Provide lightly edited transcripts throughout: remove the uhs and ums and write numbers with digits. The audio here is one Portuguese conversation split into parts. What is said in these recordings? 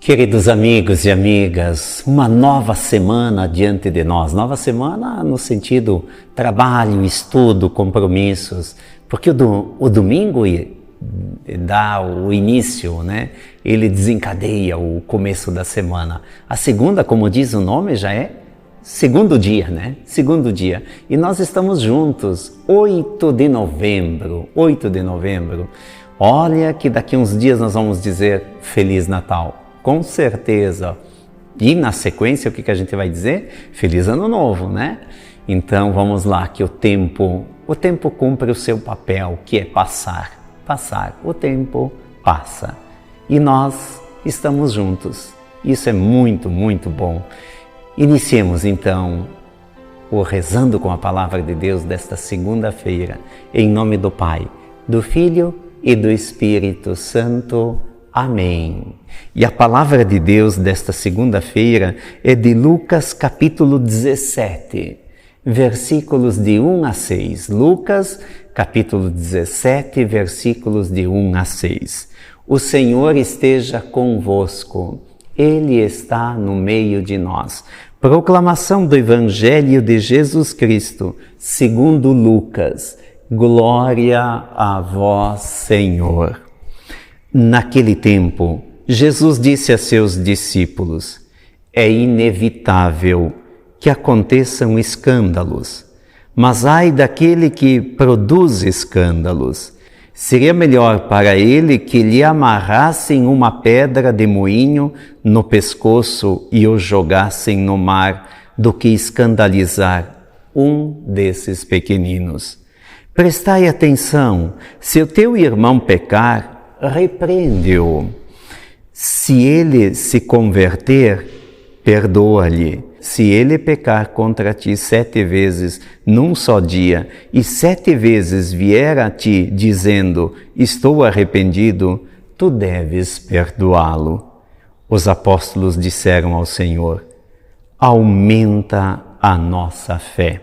Queridos amigos e amigas, uma nova semana diante de nós. Nova semana no sentido trabalho, estudo, compromissos, porque o domingo dá o início, né? Ele desencadeia o começo da semana. A segunda, como diz o nome, já é segundo dia, né? Segundo dia. E nós estamos juntos, 8 de novembro. Olha que daqui uns dias nós vamos dizer Feliz Natal. Com certeza. E na sequência, o que a gente vai dizer? Feliz Ano Novo, né? Então vamos lá, que o tempo cumpre o seu papel, que é passar. O tempo passa. E nós estamos juntos. Isso é muito, muito bom. Iniciemos então o Rezando com a Palavra de Deus desta segunda-feira, em nome do Pai, do Filho e do Espírito Santo. Amém. E a palavra de Deus desta segunda-feira é de Lucas capítulo 17, versículos de 1 a 6. Lucas capítulo 17, versículos de 1 a 6. O Senhor esteja convosco, Ele está no meio de nós. Proclamação do Evangelho de Jesus Cristo, segundo Lucas. Glória a vós, Senhor. Naquele tempo, Jesus disse a seus discípulos: é inevitável que aconteçam escândalos, mas ai daquele que produz escândalos. Seria melhor para ele que lhe amarrassem uma pedra de moinho no pescoço e o jogassem no mar, do que escandalizar um desses pequeninos. Prestai atenção, se o teu irmão pecar, repreende-o. Se ele se converter, perdoa-lhe. Se ele pecar contra ti 7 vezes num só dia, e 7 vezes vier a ti dizendo, estou arrependido, tu deves perdoá-lo. Os apóstolos disseram ao Senhor, aumenta a nossa fé.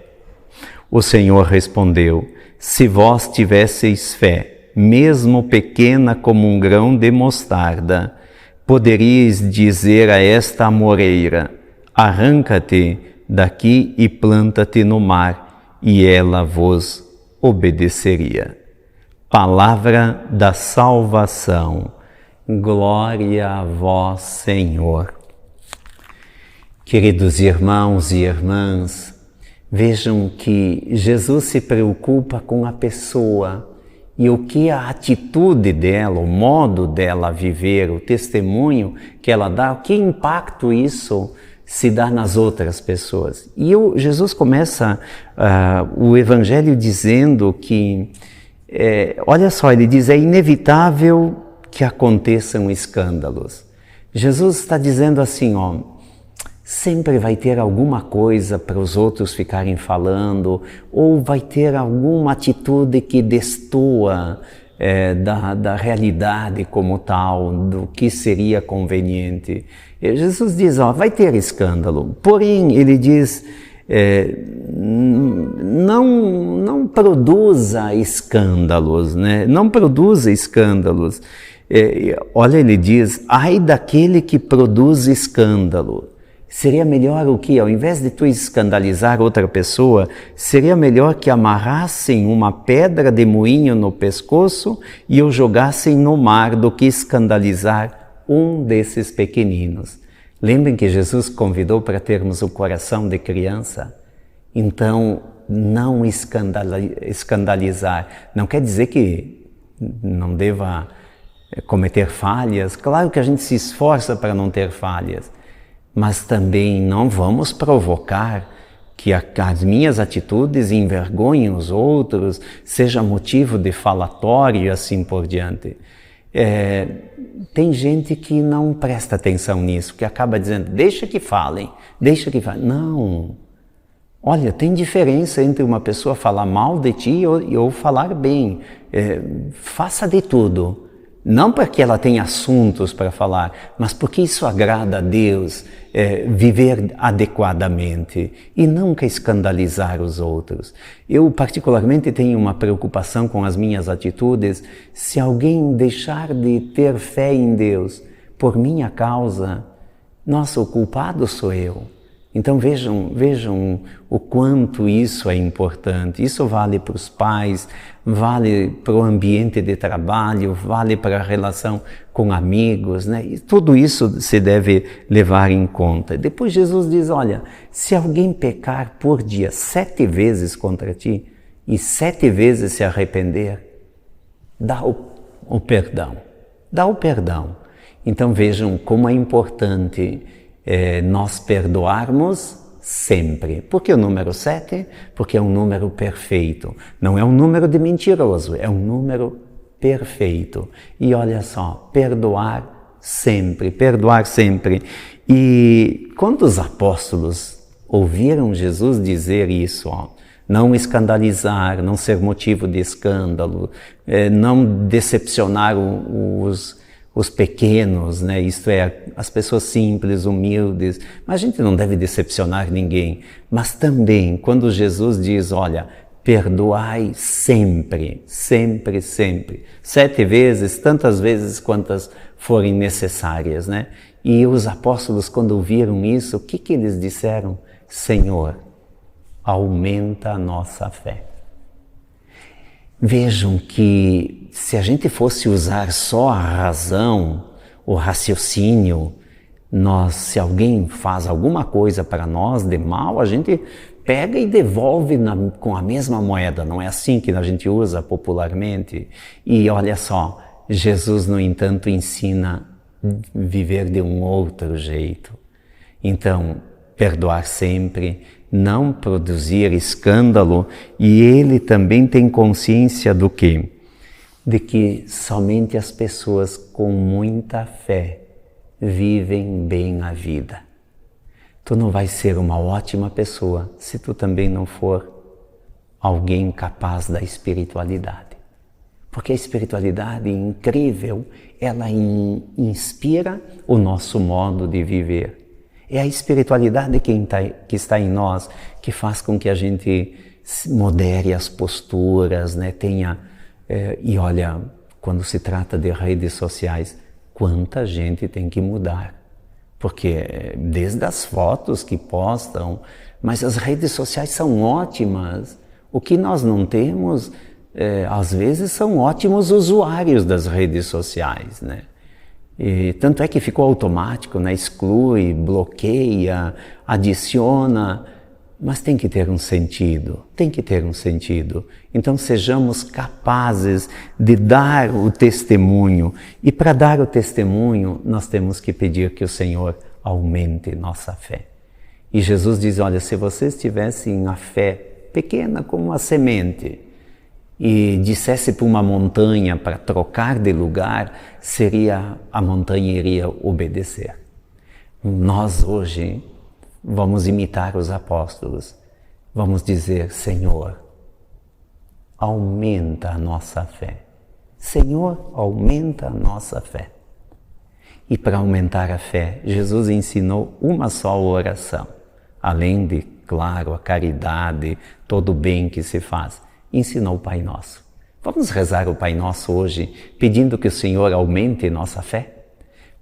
O Senhor respondeu, se vós tivesseis fé, mesmo pequena como um grão de mostarda, poderíeis dizer a esta amoreira, arranca-te daqui e planta-te no mar, e ela vos obedeceria. Palavra da salvação. Glória a vós, Senhor. Queridos irmãos e irmãs, vejam que Jesus se preocupa com a pessoa, e o que a atitude dela, o modo dela viver, o testemunho que ela dá, que impacto isso se dá nas outras pessoas. E Jesus começa o Evangelho dizendo que, olha só, ele diz, é inevitável que aconteçam escândalos. Jesus está dizendo assim, sempre vai ter alguma coisa para os outros ficarem falando, ou vai ter alguma atitude que destoa da realidade como tal, do que seria conveniente. E Jesus diz, vai ter escândalo, porém ele diz, não produza escândalos, né? Não produza escândalos. Olha, ele diz, ai daquele que produz escândalo. Seria melhor o que? Ao invés de tu escandalizar outra pessoa, seria melhor que amarrassem uma pedra de moinho no pescoço e o jogassem no mar do que escandalizar um desses pequeninos. Lembrem que Jesus convidou para termos o coração de criança? Então, não escandalizar. Não quer dizer que não deva cometer falhas. Claro que a gente se esforça para não ter falhas. Mas também não vamos provocar que as minhas atitudes envergonhem os outros, seja motivo de falatório e assim por diante. Tem gente que não presta atenção nisso, que acaba dizendo, deixa que falem. Não. Olha, tem diferença entre uma pessoa falar mal de ti ou falar bem. Faça de tudo. Não porque ela tem assuntos para falar, mas porque isso agrada a Deus, viver adequadamente e nunca escandalizar os outros. Eu particularmente tenho uma preocupação com as minhas atitudes. Se alguém deixar de ter fé em Deus por minha causa, nossa, o culpado sou eu. Então vejam o quanto isso é importante. Isso vale para os pais, vale para o ambiente de trabalho, vale para a relação com amigos, né? E tudo isso se deve levar em conta. Depois Jesus diz, olha, se alguém pecar por dia 7 vezes contra ti e 7 vezes se arrepender, dá o perdão. Dá o perdão. Então vejam como é importante nós perdoarmos sempre. Por que o número 7? Porque é um número perfeito. Não é um número de mentiroso, é um número perfeito. E olha só, perdoar sempre, perdoar sempre. E quando os apóstolos ouviram Jesus dizer isso, não escandalizar, não ser motivo de escândalo, não decepcionar os pequenos, né? Isto é, as pessoas simples, humildes, mas a gente não deve decepcionar ninguém. Mas também, quando Jesus diz, olha, perdoai sempre, sempre, sempre, 7 vezes, tantas vezes quantas forem necessárias, né? E os apóstolos, quando ouviram isso, o que eles disseram? Senhor, aumenta a nossa fé. Vejam que se a gente fosse usar só a razão, o raciocínio, se alguém faz alguma coisa para nós de mal, a gente pega e devolve com a mesma moeda. Não é assim que a gente usa popularmente. E olha só, Jesus, no entanto, ensina a viver de um outro jeito. Então, perdoar sempre, não produzir escândalo, e ele também tem consciência do quê? De que somente as pessoas com muita fé vivem bem a vida. Tu não vais ser uma ótima pessoa se tu também não for alguém capaz da espiritualidade. Porque a espiritualidade incrível, ela inspira o nosso modo de viver. É a espiritualidade que está em nós que faz com que a gente modere as posturas, né? E olha, quando se trata de redes sociais, quanta gente tem que mudar. Porque desde as fotos que postam, mas as redes sociais são ótimas. O que nós não temos, às vezes, são ótimos usuários das redes sociais, né? E tanto é que ficou automático, né? Exclui, bloqueia, adiciona, mas tem que ter um sentido, tem que ter um sentido. Então sejamos capazes de dar o testemunho, e para dar o testemunho nós temos que pedir que o Senhor aumente nossa fé. E Jesus diz, olha, se vocês tivessem a fé pequena como uma semente, e dissesse para uma montanha para trocar de lugar, a montanha iria obedecer. Nós hoje vamos imitar os apóstolos, vamos dizer, Senhor, aumenta a nossa fé. Senhor, aumenta a nossa fé. E para aumentar a fé, Jesus ensinou uma só oração, além de, claro, a caridade, todo o bem que se faz. Ensinou o Pai Nosso. Vamos rezar o Pai Nosso hoje, pedindo que o Senhor aumente nossa fé?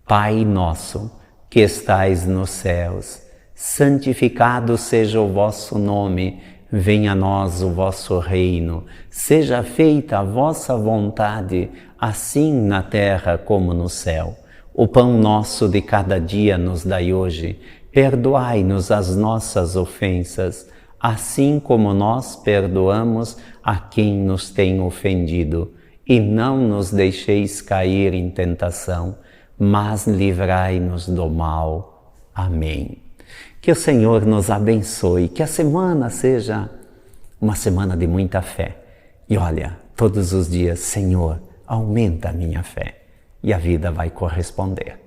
Pai Nosso, que estais nos céus, santificado seja o vosso nome, venha a nós o vosso reino, seja feita a vossa vontade, assim na terra como no céu. O pão nosso de cada dia nos dai hoje, perdoai-nos as nossas ofensas, assim como nós perdoamos a quem nos tem ofendido, e não nos deixeis cair em tentação, mas livrai-nos do mal. Amém. Que o Senhor nos abençoe, que a semana seja uma semana de muita fé. E olha, todos os dias, Senhor, aumenta a minha fé, e a vida vai corresponder.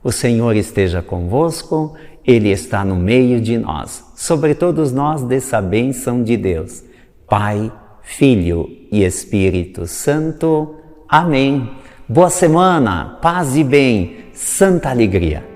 O Senhor esteja convosco, Ele está no meio de nós. Sobre todos nós, dessa bênção de Deus, Pai, Filho e Espírito Santo. Amém. Boa semana, paz e bem, santa alegria.